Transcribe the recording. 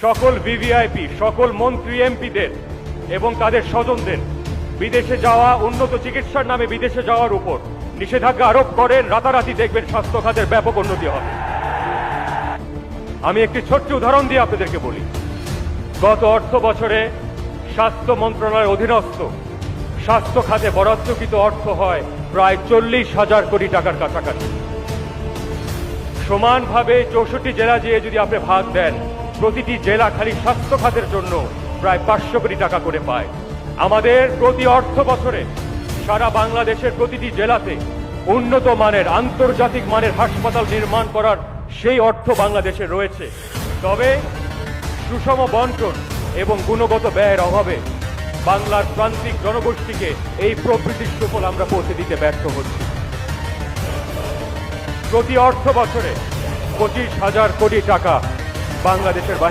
সকল ভিভিআইপি, সকল মন্ত্রী এমপিদের এবং তাদের স্বজনদের বিদেশে যাওয়া, উন্নত চিকিৎসার নামে বিদেশে যাওয়ার উপর নিষেধাজ্ঞা আরোপ করেন, রাতারাতি দেখবেন স্বাস্থ্য খাতের ব্যাপক উন্নতি হবে। আমি একটি ছোট্ট উদাহরণ দিয়ে আপনাদেরকে বলি। গত অর্থ বছরে স্বাস্থ্য মন্ত্রণালয়ের অধীনস্থ স্বাস্থ্য খাতে বরাদ্দকৃত অর্থ হয় প্রায় 40,000 কোটি টাকার কাছাকাছি। সমানভাবে 64 জেলা দিয়ে যদি আপনি ভাগ দেন, প্রতিটি জেলা খালি স্বাস্থ্য খাতের জন্য প্রায় 500 কোটি টাকা করে পায়। আমাদের প্রতি অর্থ বছরে সারা বাংলাদেশের প্রতিটি জেলাতে উন্নত মানের, আন্তর্জাতিক মানের হাসপাতাল নির্মাণ করার সেই অর্থ বাংলাদেশে রয়েছে। তবে সুষম বন্টন এবং গুণগত ব্যয়ের অভাবে বাংলার প্রান্তিক জনগোষ্ঠীকে এই প্রবৃদ্ধির সুফল আমরা পৌঁছে দিতে ব্যর্থ হচ্ছি। প্রতি অর্থ বছরে 25,000 কোটি টাকা বাংলাদেশের